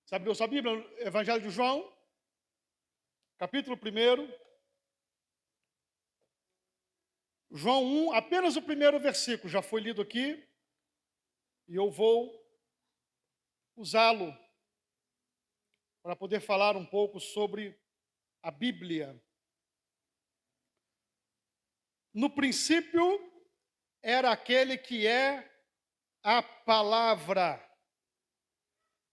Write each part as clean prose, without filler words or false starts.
Sabe a sua Bíblia? Evangelho de João, capítulo 1. João 1, apenas o primeiro versículo já foi lido aqui. E eu vou usá-lo para poder falar um pouco sobre a Bíblia. No princípio era aquele que é a palavra.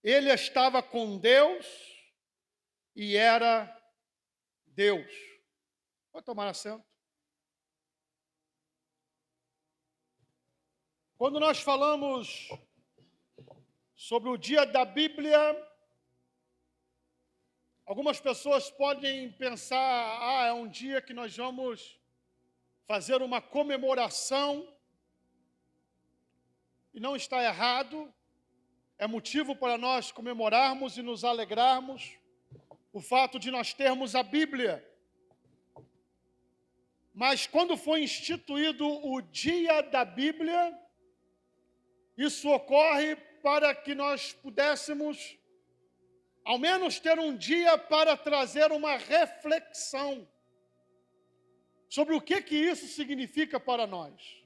Ele estava com Deus e era Deus. Pode tomar assento. Quando nós falamos sobre o dia da Bíblia, algumas pessoas podem pensar, é um dia que nós vamos fazer uma comemoração, e não está errado, é motivo para nós comemorarmos e nos alegrarmos o fato de nós termos a Bíblia. Mas quando foi instituído o dia da Bíblia, isso ocorre para que nós pudéssemos, ao menos, ter um dia para trazer uma reflexão sobre o que isso significa para nós.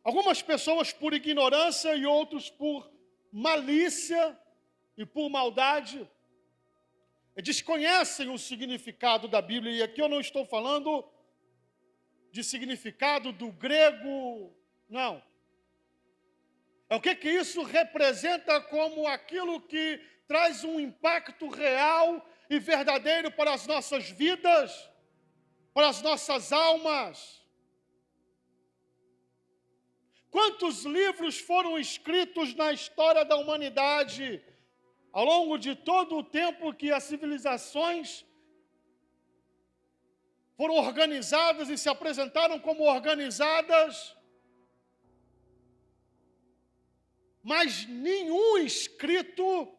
Algumas pessoas por ignorância e outros por malícia e por maldade desconhecem o significado da Bíblia. E aqui eu não estou falando de significado do grego, não. É o que isso representa como aquilo que traz um impacto real e verdadeiro para as nossas vidas, para as nossas almas. Quantos livros foram escritos na história da humanidade, ao longo de todo o tempo que as civilizações foram organizadas e se apresentaram como organizadas, mas nenhum escrito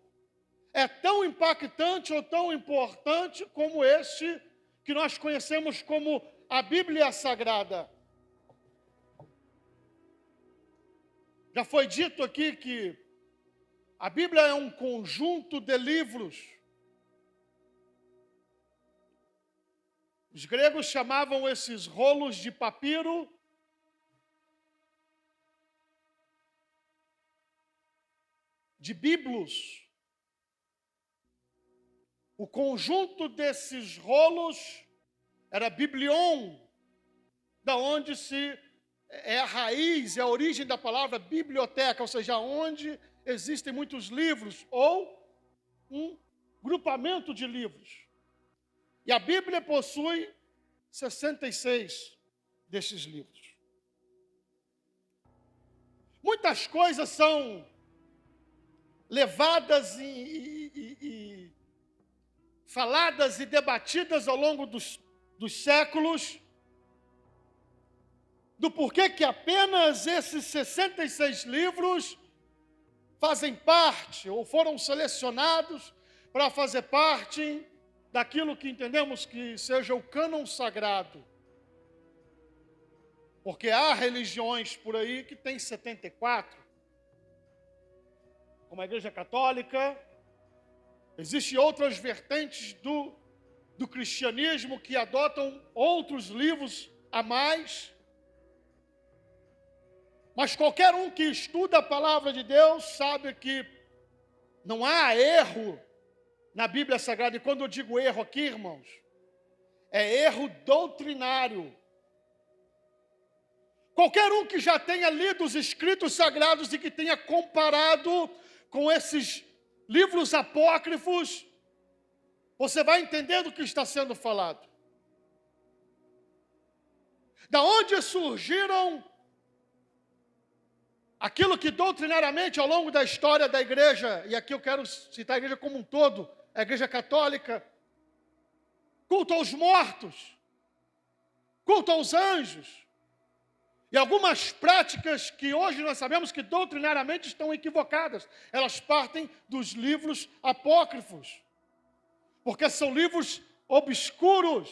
é tão impactante ou tão importante como este que nós conhecemos como a Bíblia Sagrada. Já foi dito aqui que a Bíblia é um conjunto de livros. Os gregos chamavam esses rolos de papiro de biblos. O conjunto desses rolos era biblion, da onde é a raiz, é a origem da palavra biblioteca, ou seja, onde existem muitos livros, ou um grupamento de livros. E a Bíblia possui 66 desses livros. Muitas coisas são levadas e faladas e debatidas ao longo dos séculos, do porquê que apenas esses 66 livros fazem parte, ou foram selecionados para fazer parte daquilo que entendemos que seja o cânon sagrado. Porque há religiões por aí que têm 74, como a Igreja Católica. Existem outras vertentes do cristianismo que adotam outros livros a mais. Mas qualquer um que estuda a palavra de Deus sabe que não há erro na Bíblia Sagrada. E quando eu digo erro aqui, irmãos, é erro doutrinário. Qualquer um que já tenha lido os escritos sagrados e que tenha comparado com esses livros apócrifos, você vai entender do que está sendo falado. Da onde surgiram aquilo que doutrinariamente, ao longo da história da igreja, e aqui eu quero citar a igreja como um todo, a igreja católica, culto aos mortos, culto aos anjos, e algumas práticas que hoje nós sabemos que doutrinariamente estão equivocadas. Elas partem dos livros apócrifos, porque são livros obscuros.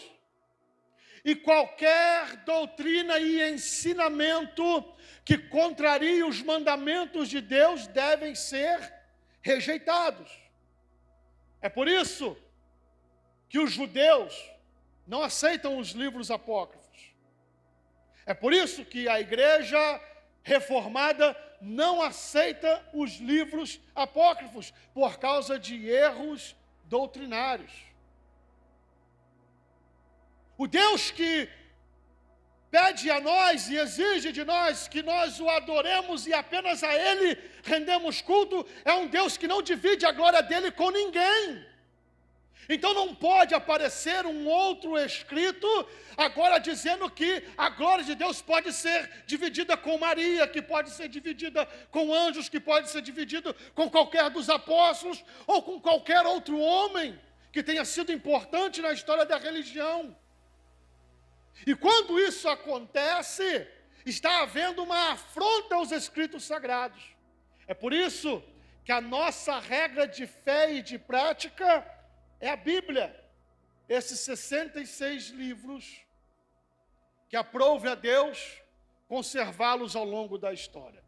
E qualquer doutrina e ensinamento que contrarie os mandamentos de Deus devem ser rejeitados. É por isso que os judeus não aceitam os livros apócrifos. É por isso que a igreja reformada não aceita os livros apócrifos, por causa de erros doutrinários. O Deus que pede a nós e exige de nós que nós o adoremos e apenas a Ele rendemos culto, é um Deus que não divide a glória dele com ninguém. Então não pode aparecer um outro escrito agora dizendo que a glória de Deus pode ser dividida com Maria, que pode ser dividida com anjos, que pode ser dividida com qualquer dos apóstolos ou com qualquer outro homem que tenha sido importante na história da religião. E quando isso acontece, está havendo uma afronta aos escritos sagrados. É por isso que a nossa regra de fé e de prática é a Bíblia, esses 66 livros que aprouve a Deus conservá-los ao longo da história.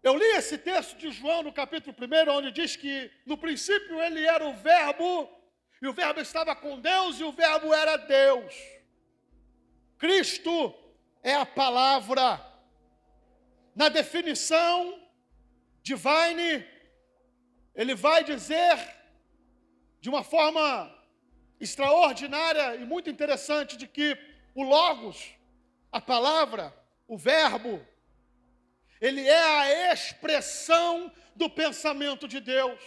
Eu li esse texto de João no capítulo 1, onde diz que no princípio ele era o Verbo, e o Verbo estava com Deus, e o Verbo era Deus. Cristo é a palavra. Na definição Divine, ele vai dizer de uma forma extraordinária e muito interessante de que o Logos, a palavra, o Verbo, ele é a expressão do pensamento de Deus.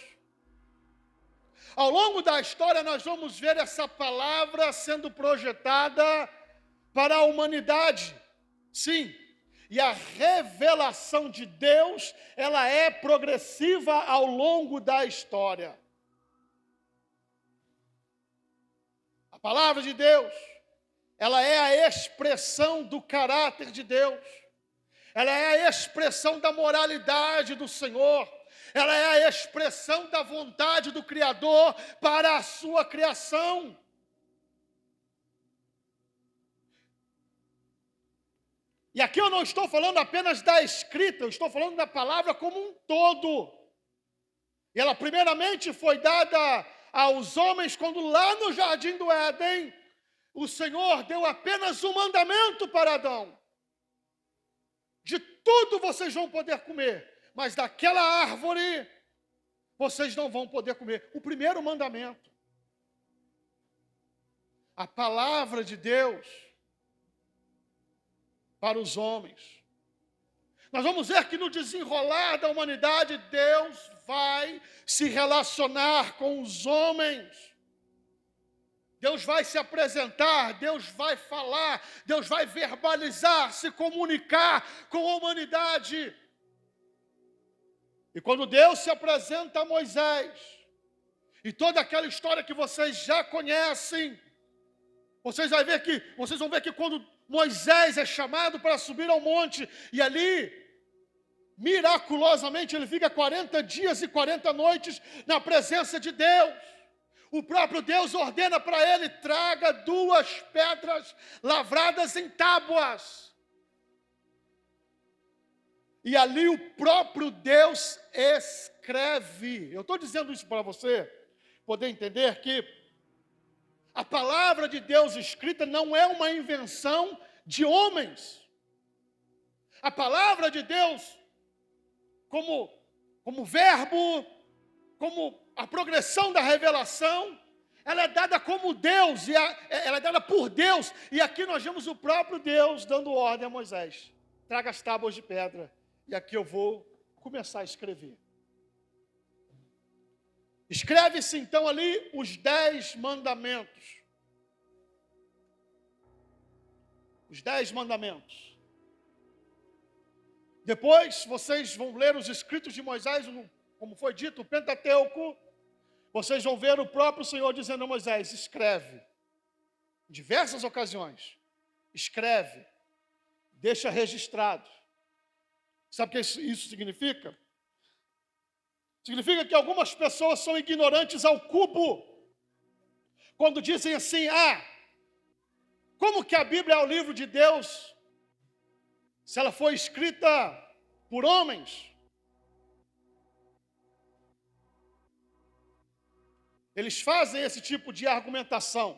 Ao longo da história nós vamos ver essa palavra sendo projetada para a humanidade. Sim. E a revelação de Deus, ela é progressiva ao longo da história. A palavra de Deus, ela é a expressão do caráter de Deus. Ela é a expressão da moralidade do Senhor. Ela é a expressão da vontade do Criador para a sua criação. E aqui eu não estou falando apenas da escrita, eu estou falando da palavra como um todo. E ela primeiramente foi dada aos homens quando lá no jardim do Éden, o Senhor deu apenas um mandamento para Adão. De tudo vocês vão poder comer, mas daquela árvore vocês não vão poder comer. O primeiro mandamento. A palavra de Deus para os homens. Nós vamos ver que no desenrolar da humanidade, Deus vai se relacionar com os homens. Deus vai se apresentar, Deus vai falar, Deus vai verbalizar, se comunicar com a humanidade. E quando Deus se apresenta a Moisés, e toda aquela história que vocês já conhecem, vocês vão ver que quando Moisés é chamado para subir ao monte, e ali, miraculosamente, ele fica 40 dias e 40 noites na presença de Deus. O próprio Deus ordena para ele: traga 2 pedras lavradas em tábuas. E ali o próprio Deus escreve. Eu estou dizendo isso para você poder entender que a palavra de Deus escrita não é uma invenção de homens. A palavra de Deus, como verbo, como a progressão da revelação, ela é dada como Deus, ela é dada por Deus. E aqui nós vemos o próprio Deus dando ordem a Moisés: traga as tábuas de pedra, e aqui eu vou começar a escrever. Escreve-se então ali os 10 mandamentos. Os 10 mandamentos. Depois vocês vão ler os escritos de Moisés, como foi dito, o Pentateuco. Vocês vão ver o próprio Senhor dizendo a Moisés: escreve. Em diversas ocasiões. Escreve. Deixa registrado. Sabe o que isso significa? Significa que algumas pessoas são ignorantes ao cubo. Quando dizem assim: como que a Bíblia é o livro de Deus? se ela foi escrita por homens, eles fazem esse tipo de argumentação.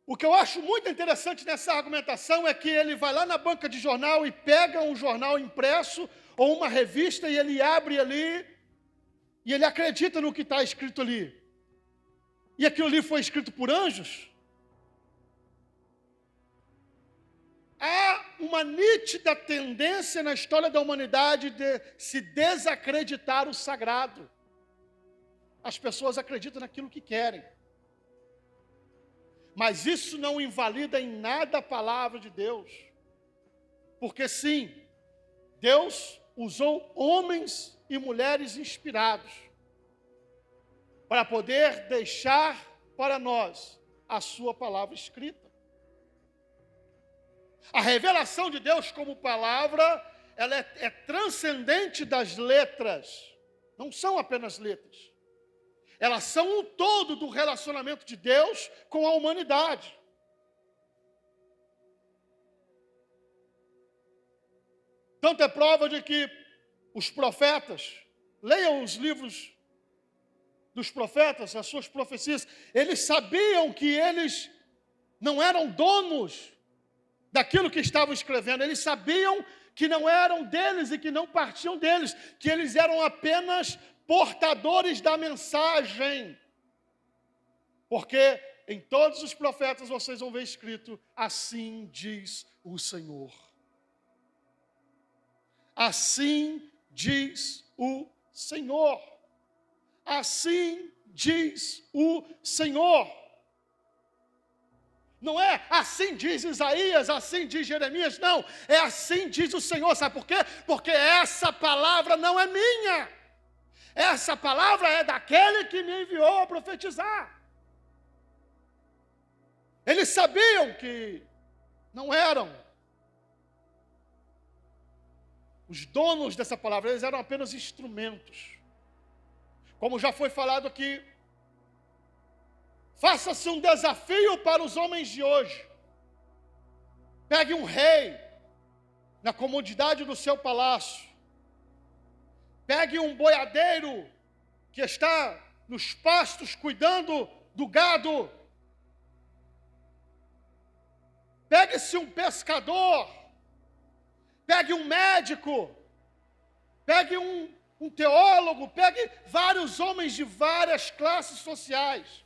O que eu acho muito interessante nessa argumentação é que ele vai lá na banca de jornal e pega um jornal impresso ou uma revista e ele abre ali e ele acredita no que está escrito ali. E aquilo ali foi escrito por anjos? Há uma nítida tendência na história da humanidade de se desacreditar o sagrado. As pessoas acreditam naquilo que querem. Mas isso não invalida em nada a palavra de Deus. Porque sim, Deus usou homens e mulheres inspirados para poder deixar para nós a sua palavra escrita. A revelação de Deus como palavra, ela é transcendente das letras. Não são apenas letras. Elas são o todo do relacionamento de Deus com a humanidade. Tanto é prova de que os profetas, leiam os livros dos profetas, as suas profecias, eles sabiam que eles não eram donos daquilo que estavam escrevendo, eles sabiam que não eram deles e que não partiam deles, que eles eram apenas portadores da mensagem. Porque em todos os profetas vocês vão ver escrito: assim diz o Senhor. Assim diz o Senhor. Assim diz o Senhor. Não é assim diz Isaías, assim diz Jeremias, não. É assim diz o Senhor. Sabe por quê? Porque essa palavra não é minha. Essa palavra é daquele que me enviou a profetizar. Eles sabiam que não eram os donos dessa palavra, eles eram apenas instrumentos. Como já foi falado aqui, faça-se um desafio para os homens de hoje. Pegue um rei na comodidade do seu palácio. Pegue um boiadeiro que está nos pastos cuidando do gado. Pegue-se um pescador. Pegue um médico. Pegue um teólogo. Pegue vários homens de várias classes sociais.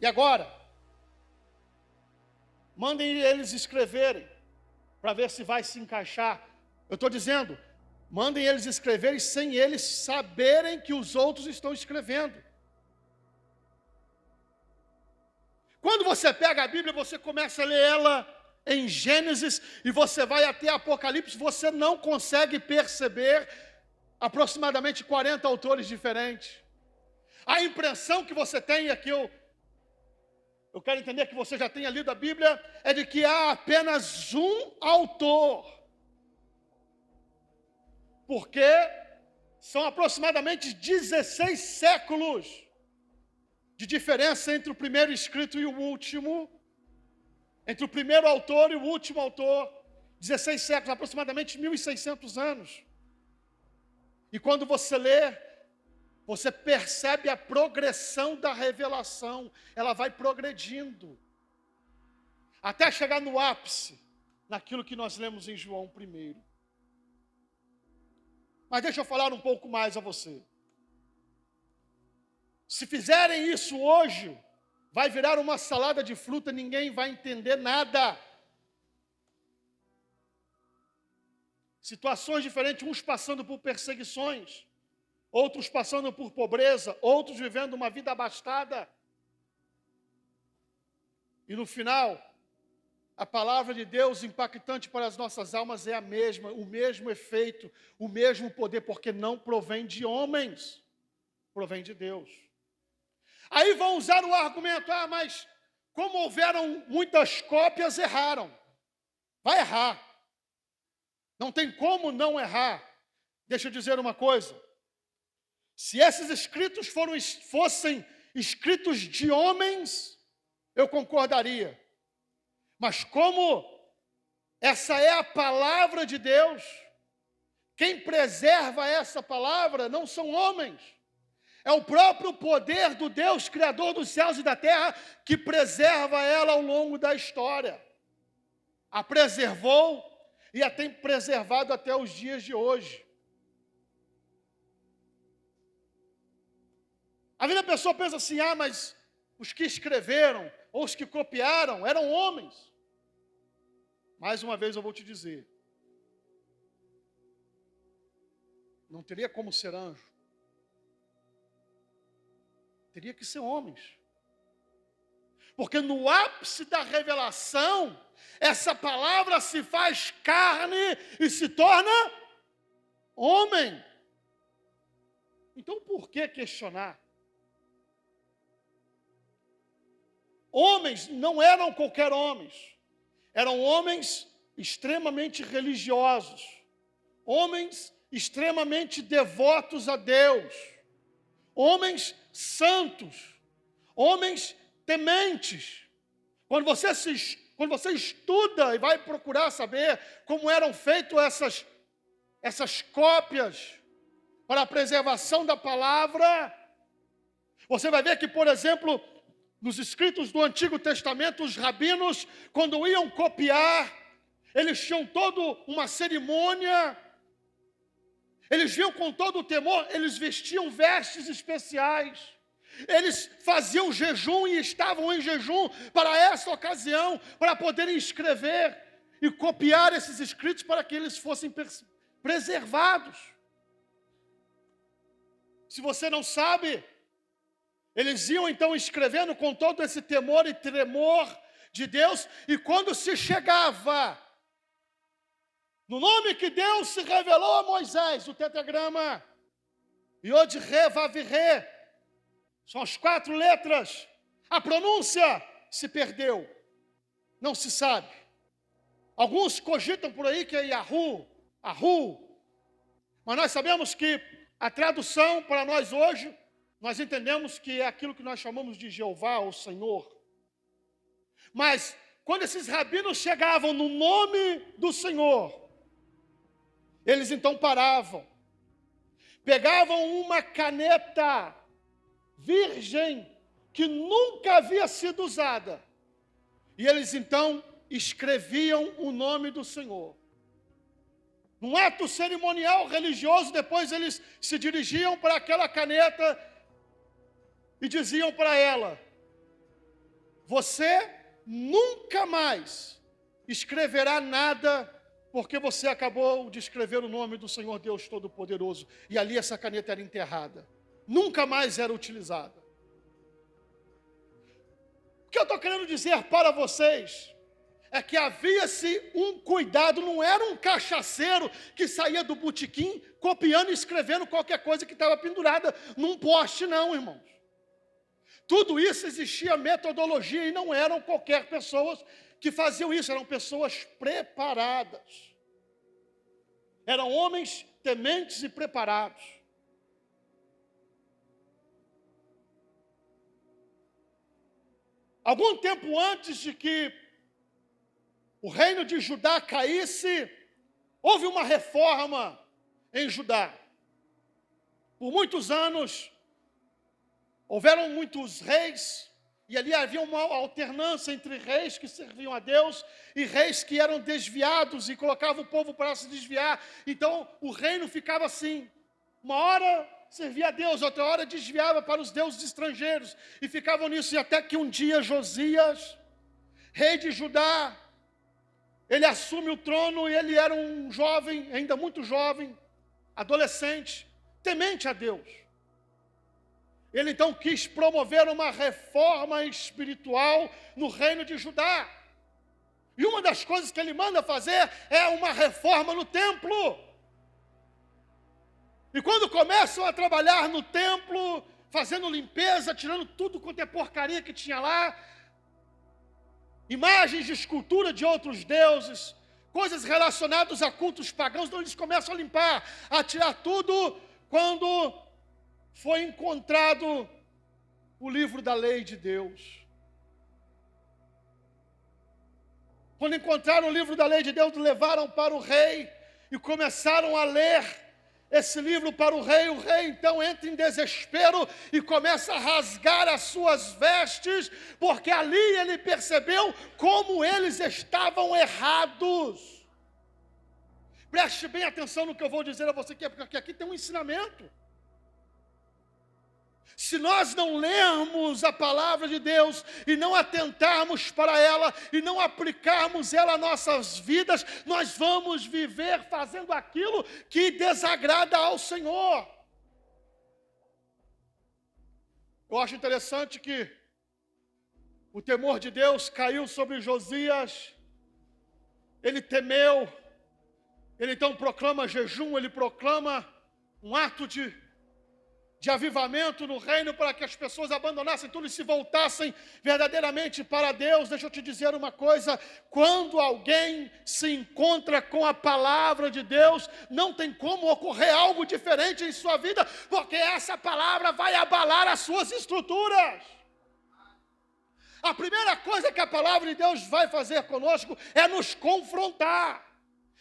E agora, mandem eles escreverem para ver se vai se encaixar. Eu estou dizendo, mandem eles escreverem sem eles saberem que os outros estão escrevendo. Quando você pega a Bíblia, você começa a ler ela em Gênesis e você vai até Apocalipse, você não consegue perceber aproximadamente 40 autores diferentes. A impressão que você tem, aqui eu quero entender que você já tenha lido a Bíblia, é de que há apenas um autor. Porque são aproximadamente 16 séculos de diferença entre o primeiro escrito e o último, entre o primeiro autor e o último autor. 16 séculos, aproximadamente 1.600 anos. E quando você lê, você percebe a progressão da revelação. Ela vai progredindo, até chegar no ápice, naquilo que nós lemos em João 1. Mas deixa eu falar um pouco mais a você. Se fizerem isso hoje, vai virar uma salada de fruta, ninguém vai entender nada. Situações diferentes, uns passando por perseguições, outros passando por pobreza, outros vivendo uma vida abastada. E no final, a palavra de Deus impactante para as nossas almas é a mesma, o mesmo efeito, o mesmo poder, porque não provém de homens, provém de Deus. Aí vão usar o argumento, mas como houveram muitas cópias, erraram. Vai errar. Não tem como não errar. Deixa eu dizer uma coisa. Se esses escritos fossem escritos de homens, eu concordaria. Mas como Essa é a palavra de Deus. Quem preserva essa palavra não são homens. É o próprio poder do Deus, Criador dos céus e da terra, que preserva ela ao longo da história. A preservou e a tem preservado até os dias de hoje. Às vezes a pessoa pensa assim, mas os que escreveram ou os que copiaram eram homens. Mais uma vez eu vou te dizer, não teria como ser anjo. Teria que ser homens. Porque no ápice da revelação, essa palavra se faz carne e se torna homem. Então por que questionar? Homens não eram qualquer homens. Eram homens extremamente religiosos. Homens extremamente devotos a Deus. Homens santos. Homens tementes. Quando você estuda e vai procurar saber como eram feitas essas cópias para a preservação da palavra, você vai ver que, por exemplo, nos escritos do Antigo Testamento, os rabinos, quando iam copiar, eles tinham toda uma cerimônia, eles viam com todo o temor, eles vestiam vestes especiais, eles faziam jejum e estavam em jejum para essa ocasião, para poderem escrever e copiar esses escritos para que eles fossem preservados. Se você não sabe, eles iam então escrevendo com todo esse temor e tremor de Deus, e quando se chegava no nome que Deus se revelou a Moisés, o tetragrama, Yod-Ré, Vav-Ré, são as 4 letras, a pronúncia se perdeu, não se sabe. Alguns cogitam por aí que é Yahu, Ahu, mas nós sabemos que a tradução para nós hoje, nós entendemos que é aquilo que nós chamamos de Jeová, ou Senhor. Mas, quando esses rabinos chegavam no nome do Senhor, eles então paravam, pegavam uma caneta virgem, que nunca havia sido usada, e eles então escreviam o nome do Senhor. Num ato cerimonial religioso, depois eles se dirigiam para aquela caneta e diziam para ela: você nunca mais escreverá nada, porque você acabou de escrever o nome do Senhor Deus Todo-Poderoso. E ali essa caneta era enterrada, nunca mais era utilizada. O que eu estou querendo dizer para vocês é que havia-se um cuidado, não era um cachaceiro que saía do botequim copiando e escrevendo qualquer coisa que estava pendurada num poste, não, irmãos. Tudo isso existia metodologia e não eram qualquer pessoas que faziam isso, eram pessoas preparadas. Eram homens tementes e preparados. Algum tempo antes de que o reino de Judá caísse, houve uma reforma em Judá. Por muitos anos, houveram muitos reis, e ali havia uma alternância entre reis que serviam a Deus e reis que eram desviados e colocavam o povo para se desviar. Então, o reino ficava assim, uma hora servia a Deus, outra hora desviava para os deuses estrangeiros, e ficavam nisso, e até que um dia Josias, rei de Judá, ele assume o trono, e ele era um jovem, ainda muito jovem, adolescente, temente a Deus. Ele então quis promover uma reforma espiritual no reino de Judá. E uma das coisas que ele manda fazer é uma reforma no templo. E quando começam a trabalhar no templo, fazendo limpeza, tirando tudo quanto é porcaria que tinha lá, imagens de escultura de outros deuses, coisas relacionadas a cultos pagãos, então eles começam a limpar, a tirar tudo, quando foi encontrado o livro da lei de Deus. Quando encontraram o livro da lei de Deus, levaram para o rei e começaram a ler esse livro para o rei então entra em desespero e começa a rasgar as suas vestes, porque ali ele percebeu como eles estavam errados. Preste bem atenção no que eu vou dizer a você, porque aqui tem um ensinamento. Se nós não lermos a palavra de Deus e não atentarmos para ela e não aplicarmos ela às nossas vidas, nós vamos viver fazendo aquilo que desagrada ao Senhor. Eu acho interessante que o temor de Deus caiu sobre Josias, ele temeu, ele então proclama jejum, ele proclama um ato de avivamento no reino para que as pessoas abandonassem tudo e se voltassem verdadeiramente para Deus. Deixa eu te dizer uma coisa, quando alguém se encontra com a palavra de Deus, não tem como ocorrer algo diferente em sua vida, porque essa palavra vai abalar as suas estruturas. A primeira coisa que a palavra de Deus vai fazer conosco é nos confrontar.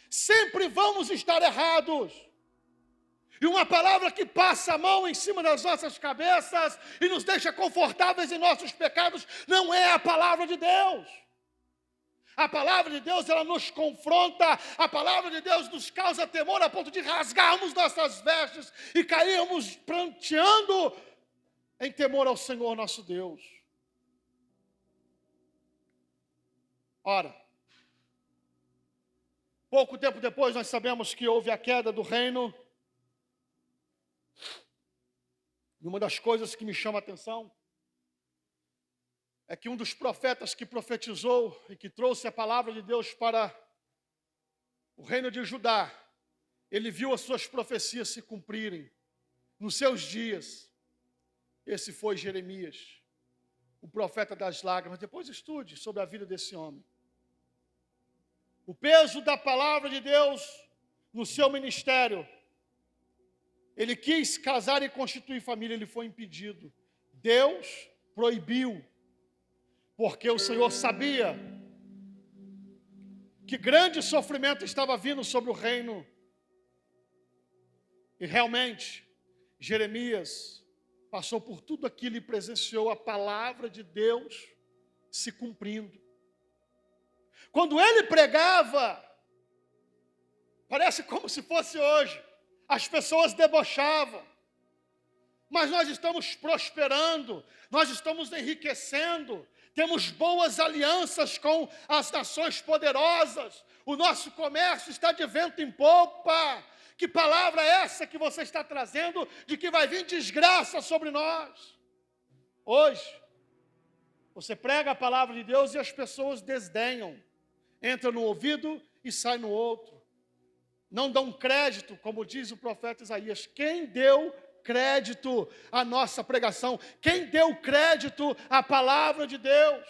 Sempre vamos estar errados. E uma palavra que passa a mão em cima das nossas cabeças e nos deixa confortáveis em nossos pecados, não é a palavra de Deus. A palavra de Deus, ela nos confronta, a palavra de Deus nos causa temor a ponto de rasgarmos nossas vestes e cairmos pranteando em temor ao Senhor nosso Deus. Ora, pouco tempo depois nós sabemos que houve a queda do reino. E uma das coisas que me chama a atenção é que um dos profetas que profetizou e que trouxe a palavra de Deus para o reino de Judá, ele viu as suas profecias se cumprirem nos seus dias. Esse foi Jeremias, o profeta das lágrimas. Depois estude sobre a vida desse homem. O peso da palavra de Deus no seu ministério. Ele quis casar e constituir família, ele foi impedido. Deus proibiu, porque o Senhor sabia que grande sofrimento estava vindo sobre o reino. E realmente, Jeremias passou por tudo aquilo e presenciou a palavra de Deus se cumprindo. Quando ele pregava, parece como se fosse hoje. As pessoas debochavam, mas nós estamos prosperando, nós estamos enriquecendo, temos boas alianças com as nações poderosas, o nosso comércio está de vento em popa. Que palavra é essa que você está trazendo de que vai vir desgraça sobre nós? Hoje, você prega a palavra de Deus e as pessoas desdenham, entra no ouvido e sai no outro. Não dão crédito, como diz o profeta Isaías. Quem deu crédito à nossa pregação? Quem deu crédito à palavra de Deus?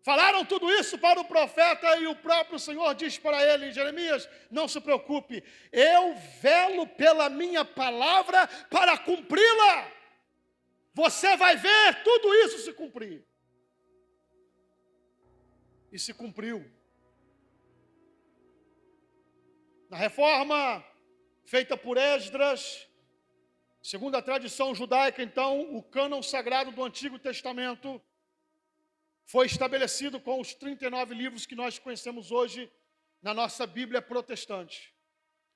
Falaram tudo isso para o profeta e o próprio Senhor diz para ele, Jeremias, não se preocupe, eu velo pela minha palavra para cumpri-la. Você vai ver tudo isso se cumprir. E se cumpriu. Na reforma feita por Esdras, segundo a tradição judaica, então, o cânon sagrado do Antigo Testamento foi estabelecido com os 39 livros que nós conhecemos hoje na nossa Bíblia protestante.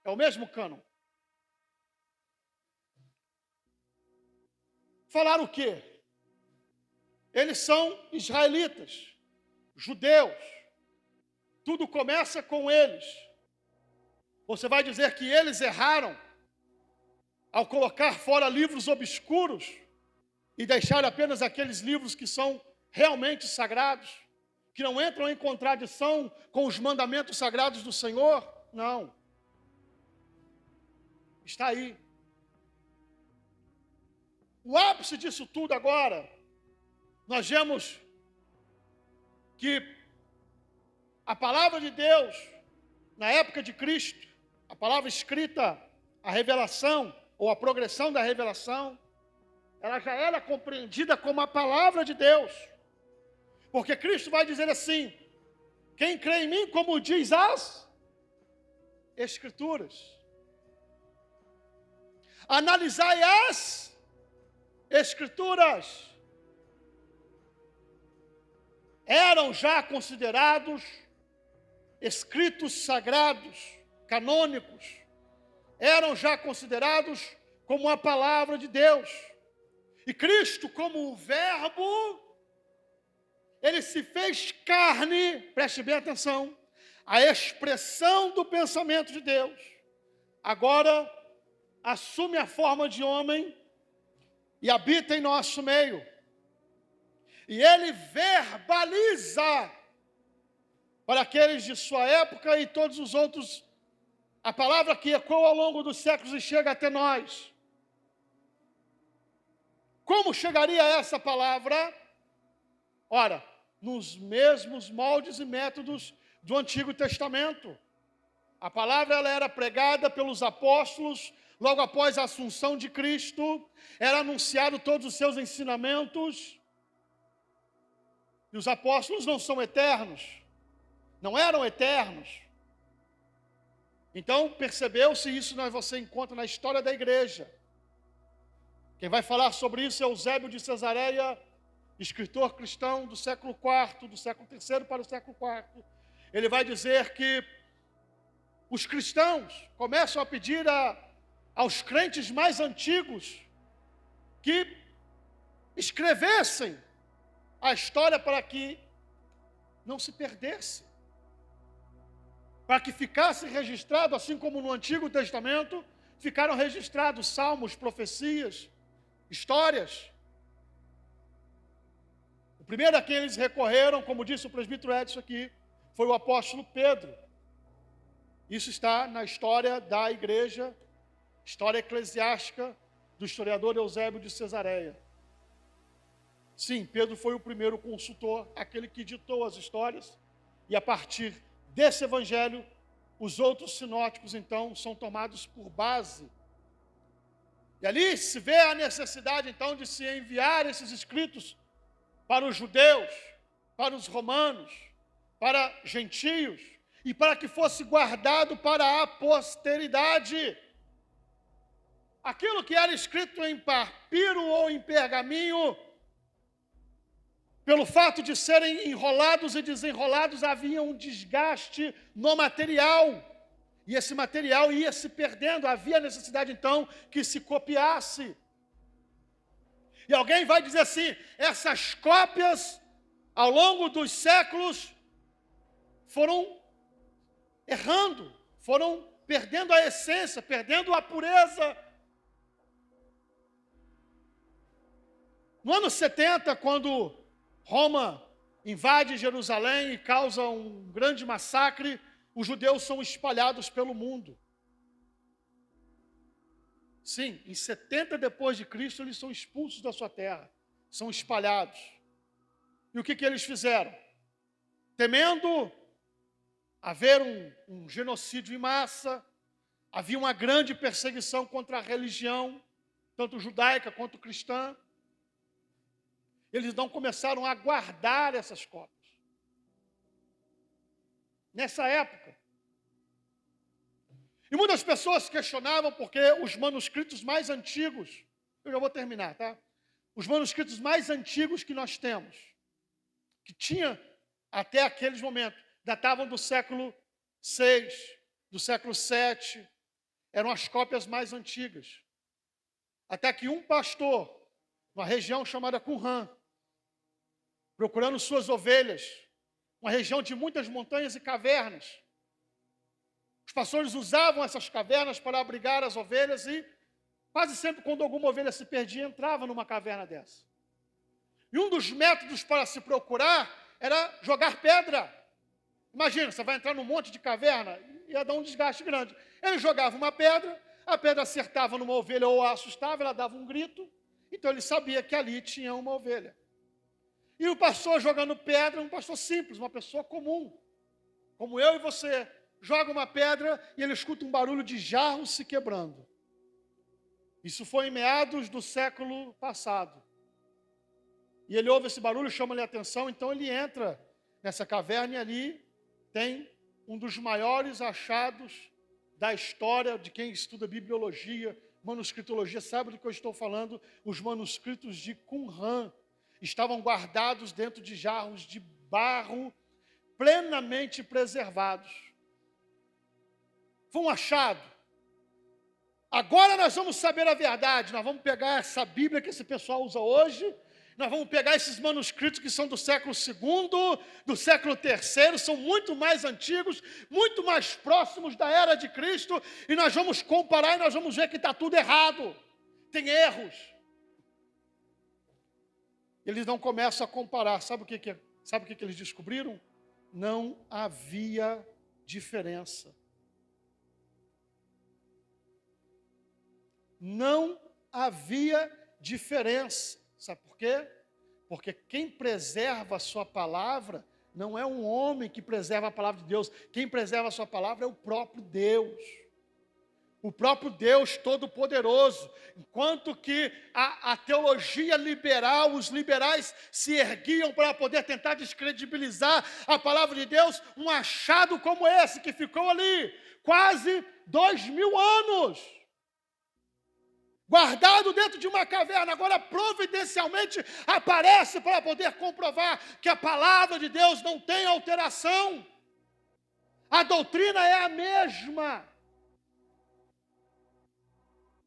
É o mesmo cânon. Falar o quê? Eles são israelitas, judeus. Tudo começa com eles. Você vai dizer que eles erraram ao colocar fora livros obscuros e deixar apenas aqueles livros que são realmente sagrados, que não entram em contradição com os mandamentos sagrados do Senhor? Não. Está aí. O ápice disso tudo agora, nós vemos que a palavra de Deus, na época de Cristo, a palavra escrita, a revelação, ou a progressão da revelação, ela já era compreendida como a palavra de Deus. Porque Cristo vai dizer assim, Quem crê em mim, como diz as Escrituras. Analisai as Escrituras. Eram já considerados escritos sagrados, canônicos. Eram já considerados como a palavra de Deus. E Cristo, como o Verbo, ele se fez carne, preste bem atenção, a expressão do pensamento de Deus. Agora, assume a forma de homem e habita em nosso meio. E ele verbaliza para aqueles de sua época e todos os outros a palavra que ecoa ao longo dos séculos e chega até nós. Como chegaria essa palavra? Ora, nos mesmos moldes e métodos do Antigo Testamento. A palavra ela era pregada pelos apóstolos logo após a assunção de Cristo, era anunciado todos os seus ensinamentos. E os apóstolos não são eternos, não eram eternos. Então, percebeu-se isso, você encontra na história da igreja. Quem vai falar sobre isso é Eusébio de Cesareia, escritor cristão do século IV, do século III para o século IV. Ele vai dizer que os cristãos começam a pedir aos crentes mais antigos que escrevessem a história para que não se perdesse, para que ficasse registrado, assim como no Antigo Testamento, ficaram registrados salmos, profecias, histórias. O primeiro a quem eles recorreram, como disse o presbítero Edson aqui, foi o apóstolo Pedro. Isso está na história da igreja, história eclesiástica do historiador Eusébio de Cesareia. Sim, Pedro foi o primeiro consultor, aquele que ditou as histórias, e a partir desse evangelho, os outros sinóticos, então, são tomados por base. E ali se vê a necessidade, então, de se enviar esses escritos para os judeus, para os romanos, para gentios, e para que fosse guardado para a posteridade. Aquilo que era escrito em papiro ou em pergaminho, pelo fato de serem enrolados e desenrolados, havia um desgaste no material. E esse material ia se perdendo. Havia necessidade, então, que se copiasse. E alguém vai dizer assim, essas cópias, ao longo dos séculos, foram errando, foram perdendo a essência, perdendo a pureza. No ano 70, quando Roma invade Jerusalém e causa um grande massacre, os judeus são espalhados pelo mundo. Sim, em 70 depois de Cristo, eles são expulsos da sua terra, são espalhados. E o que eles fizeram? Temendo haver um genocídio em massa, havia uma grande perseguição contra a religião, tanto judaica quanto cristã. Eles não começaram a guardar essas cópias. Nessa época. E muitas pessoas questionavam porque os manuscritos mais antigos, eu já vou terminar, tá? Os manuscritos mais antigos que nós temos, que tinha até aqueles momentos, datavam do século VI, do século VII, eram as cópias mais antigas. Até que um pastor, numa região chamada Qumran, procurando suas ovelhas, uma região de muitas montanhas e cavernas. Os pastores usavam essas cavernas para abrigar as ovelhas e quase sempre quando alguma ovelha se perdia, entrava numa caverna dessa. E um dos métodos para se procurar era jogar pedra. Imagina, você vai entrar num monte de caverna, ia dar um desgaste grande. Ele jogava uma pedra, a pedra acertava numa ovelha ou a assustava, ela dava um grito, então ele sabia que ali tinha uma ovelha. E o pastor jogando pedra, um pastor simples, uma pessoa comum, como eu e você, joga uma pedra e ele escuta um barulho de jarro se quebrando. Isso foi em meados do século passado. E ele ouve esse barulho, chama-lhe a atenção, então ele entra nessa caverna e ali tem um dos maiores achados da história de quem estuda bibliologia, manuscritologia, sabe do que eu estou falando? Os manuscritos de Qumran estavam guardados dentro de jarros de barro, plenamente preservados. Foi um achado. Agora nós vamos saber a verdade. Nós vamos pegar essa Bíblia que esse pessoal usa hoje, nós vamos pegar esses manuscritos que são do século II, do século III, são muito mais antigos, muito mais próximos da era de Cristo, e nós vamos comparar e nós vamos ver que está tudo errado, tem erros. Eles não começam a comparar, sabe o que eles descobriram? Não havia diferença. Não havia diferença. Sabe por quê? Porque quem preserva a sua palavra não é um homem que preserva a palavra de Deus. Quem preserva a sua palavra é o próprio Deus. O próprio Deus Todo-Poderoso. Enquanto que a teologia liberal, os liberais se erguiam para poder tentar descredibilizar a palavra de Deus, um achado como esse que ficou ali quase 2000 anos. Guardado dentro de uma caverna, agora providencialmente aparece para poder comprovar que a palavra de Deus não tem alteração. A doutrina é a mesma.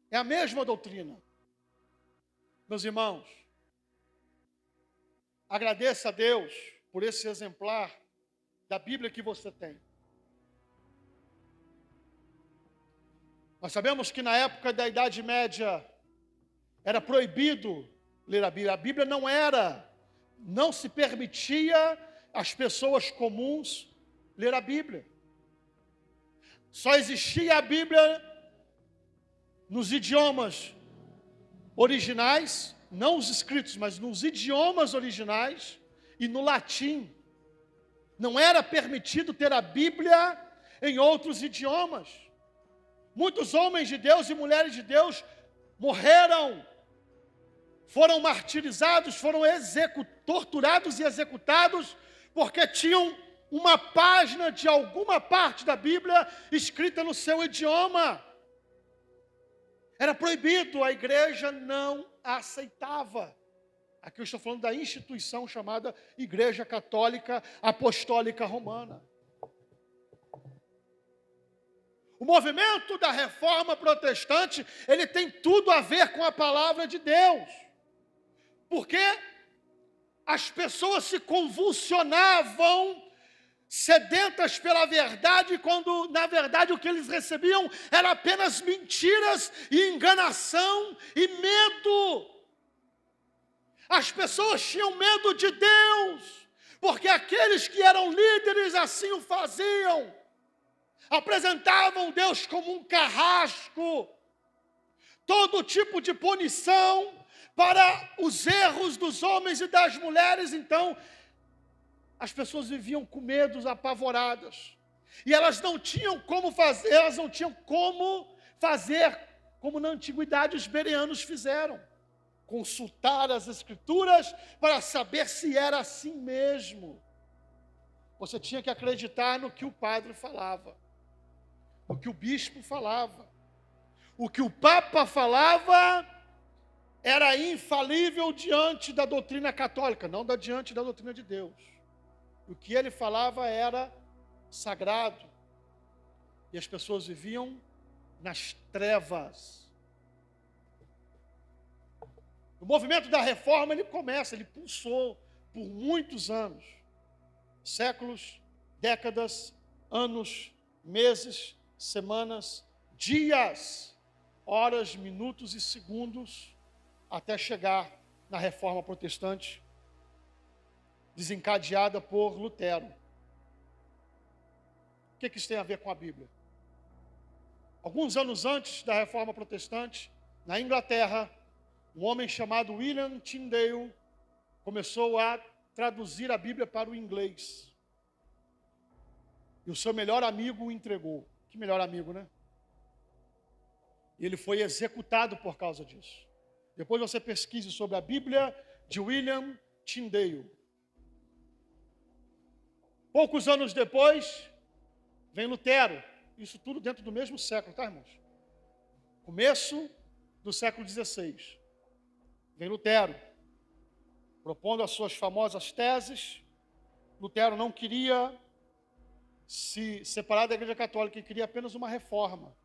É a mesma doutrina. Meus irmãos, agradeça a Deus por esse exemplar da Bíblia que você tem. Nós sabemos que na época da Idade Média era proibido ler a Bíblia. A Bíblia não se permitia às pessoas comuns ler a Bíblia. Só existia a Bíblia nos idiomas originais, não os escritos, mas nos idiomas originais e no latim. Não era permitido ter a Bíblia em outros idiomas. Muitos homens de Deus e mulheres de Deus morreram, foram martirizados, foram torturados e executados, porque tinham uma página de alguma parte da Bíblia escrita no seu idioma. Era proibido, a igreja não aceitava. Aqui eu estou falando da instituição chamada Igreja Católica Apostólica Romana. O movimento da reforma protestante, ele tem tudo a ver com a palavra de Deus. Porque as pessoas se convulsionavam, sedentas pela verdade, quando na verdade o que eles recebiam era apenas mentiras e enganação e medo. As pessoas tinham medo de Deus, porque aqueles que eram líderes assim o faziam. Apresentavam Deus como um carrasco, todo tipo de punição para os erros dos homens e das mulheres. Então, as pessoas viviam com medos, apavoradas, e elas não tinham como fazer como na antiguidade os bereanos fizeram, consultar as escrituras para saber se era assim mesmo. Você tinha que acreditar no que o padre falava, o que o bispo falava, o que o papa falava era infalível diante da doutrina católica, não diante da doutrina de Deus. O que ele falava era sagrado, e as pessoas viviam nas trevas. O movimento da reforma, ele pulsou por muitos anos, séculos, décadas, anos, meses, semanas, dias, horas, minutos e segundos, até chegar na reforma protestante, desencadeada por Lutero. O que isso tem a ver com a Bíblia? Alguns anos antes da reforma protestante, na Inglaterra, um homem chamado William Tyndale começou a traduzir a Bíblia para o inglês. E o seu melhor amigo o entregou. Que melhor amigo, né? E ele foi executado por causa disso. Depois você pesquise sobre a Bíblia de William Tyndale. Poucos anos depois, vem Lutero. Isso tudo dentro do mesmo século, tá, irmãos? Começo do século XVI. Vem Lutero, propondo as suas famosas teses. Lutero não queria se separar da Igreja Católica, ele queria apenas uma reforma.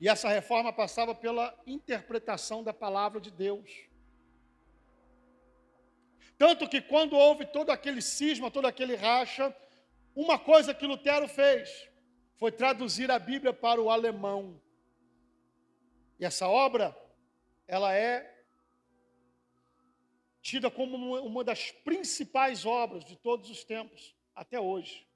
E essa reforma passava pela interpretação da palavra de Deus. Tanto que quando houve todo aquele cisma, todo aquele racha, uma coisa que Lutero fez foi traduzir a Bíblia para o alemão. E essa obra, ela é tida como uma das principais obras de todos os tempos, até hoje.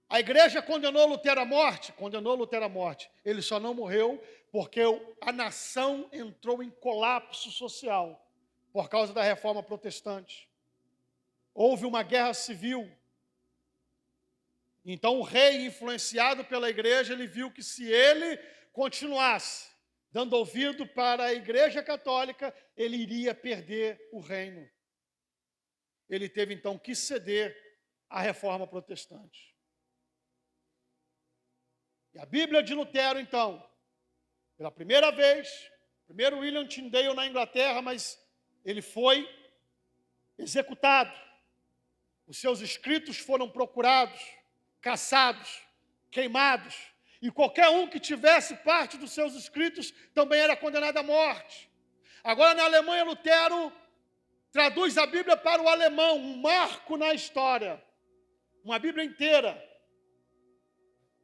A igreja condenou Lutero à morte? Condenou Lutero à morte. Ele só não morreu porque a nação entrou em colapso social por causa da reforma protestante. Houve uma guerra civil. Então o rei, influenciado pela igreja, ele viu que se ele continuasse dando ouvido para a Igreja Católica, ele iria perder o reino. Ele teve então que ceder à reforma protestante. E a Bíblia de Lutero, então, pela primeira vez, primeiro William Tyndale na Inglaterra, mas ele foi executado. Os seus escritos foram procurados, caçados, queimados. E qualquer um que tivesse parte dos seus escritos também era condenado à morte. Agora, na Alemanha, Lutero traduz a Bíblia para o alemão, um marco na história. Uma Bíblia inteira,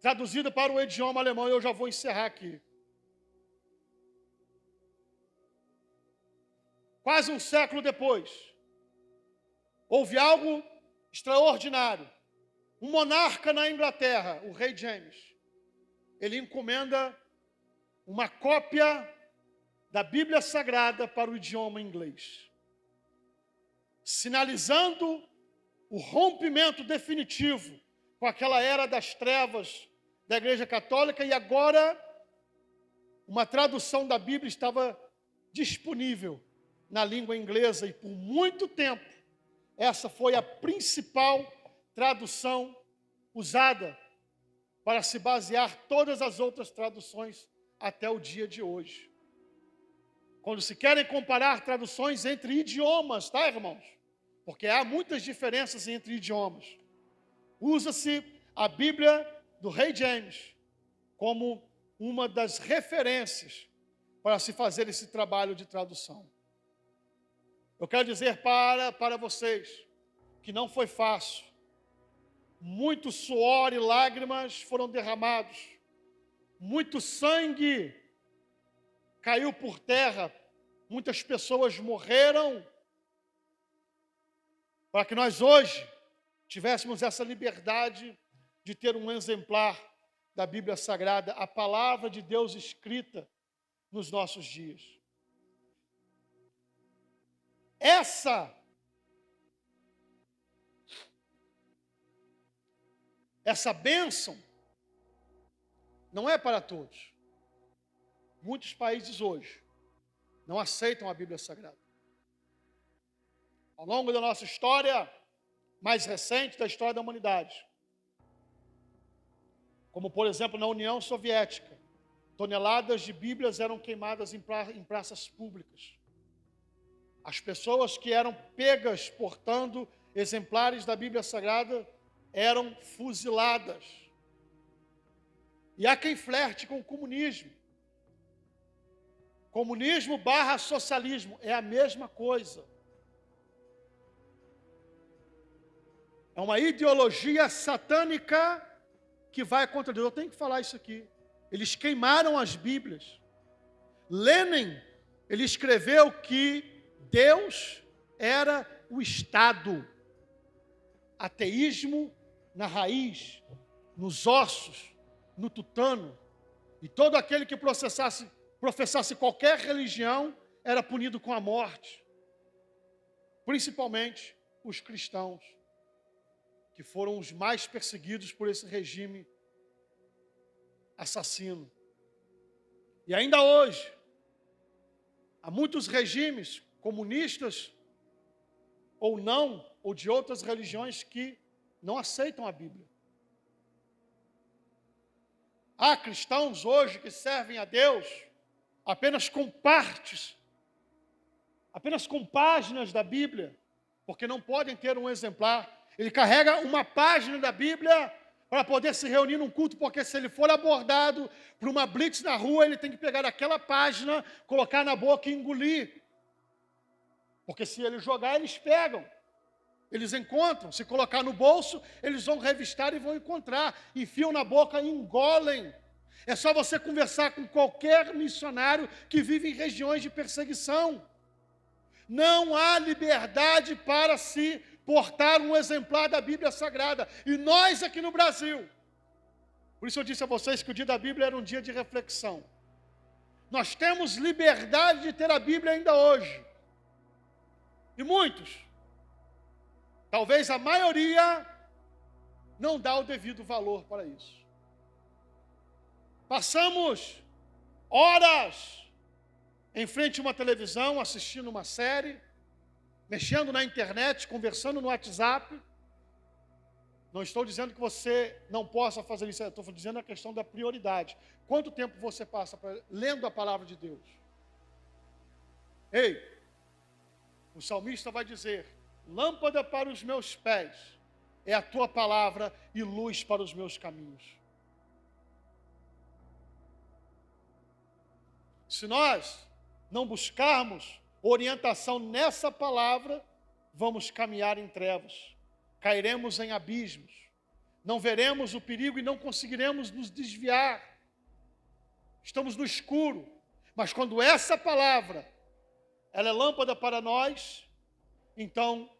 traduzida para o idioma alemão. E eu já vou encerrar aqui. Quase um século depois, houve algo extraordinário. Um monarca na Inglaterra, o rei James, ele encomenda uma cópia da Bíblia Sagrada para o idioma inglês, sinalizando o rompimento definitivo com aquela era das trevas da Igreja Católica, e agora uma tradução da Bíblia estava disponível na língua inglesa, e por muito tempo essa foi a principal tradução usada para se basear todas as outras traduções até o dia de hoje. Quando se querem comparar traduções entre idiomas, tá, irmãos? Porque há muitas diferenças entre idiomas. Usa-se a Bíblia do rei James como uma das referências para se fazer esse trabalho de tradução. Eu quero dizer para vocês que não foi fácil. Muito suor e lágrimas foram derramados. Muito sangue caiu por terra. Muitas pessoas morreram para que nós hoje tivéssemos essa liberdade de ter um exemplar da Bíblia Sagrada, a palavra de Deus escrita nos nossos dias. Essa bênção não é para todos. Muitos países hoje não aceitam a Bíblia Sagrada. Ao longo da nossa história mais recente, da história da humanidade, como por exemplo na União Soviética, toneladas de Bíblias eram queimadas em praças públicas. As pessoas que eram pegas portando exemplares da Bíblia Sagrada eram fuziladas. E há quem flerte com o comunismo. Comunismo / socialismo é a mesma coisa. É uma ideologia satânica que vai contra Deus. Eu tenho que falar isso aqui. Eles queimaram as Bíblias. Lenin, ele escreveu que Deus era o Estado. Ateísmo na raiz, nos ossos, no tutano. E todo aquele que professasse qualquer religião era punido com a morte. Principalmente os cristãos, que foram os mais perseguidos por esse regime assassino. E ainda hoje, há muitos regimes comunistas ou não, ou de outras religiões que não aceitam a Bíblia. Há cristãos hoje que servem a Deus apenas com partes, apenas com páginas da Bíblia, porque não podem ter um exemplar. Ele carrega uma página da Bíblia para poder se reunir num culto, porque se ele for abordado por uma blitz na rua, ele tem que pegar aquela página, colocar na boca e engolir. Porque se ele jogar, eles pegam. Eles encontram. Se colocar no bolso, eles vão revistar e vão encontrar. Enfiam na boca e engolem. É só você conversar com qualquer missionário que vive em regiões de perseguição. Não há liberdade para se portar um exemplar da Bíblia Sagrada. E nós aqui no Brasil, por isso eu disse a vocês que o dia da Bíblia era um dia de reflexão. Nós temos liberdade de ter a Bíblia ainda hoje. E muitos, talvez a maioria, não dá o devido valor para isso. Passamos horas em frente a uma televisão, assistindo uma série, mexendo na internet, conversando no WhatsApp. Não estou dizendo que você não possa fazer isso, eu estou dizendo a questão da prioridade. Quanto tempo você passa lendo a palavra de Deus? Ei, o salmista vai dizer: lâmpada para os meus pés é a tua palavra e luz para os meus caminhos. Se nós não buscarmos orientação nessa palavra, vamos caminhar em trevas, cairemos em abismos, não veremos o perigo e não conseguiremos nos desviar. Estamos no escuro, mas quando essa palavra, ela é lâmpada para nós, então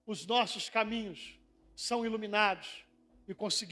os nossos caminhos são iluminados e conseguimos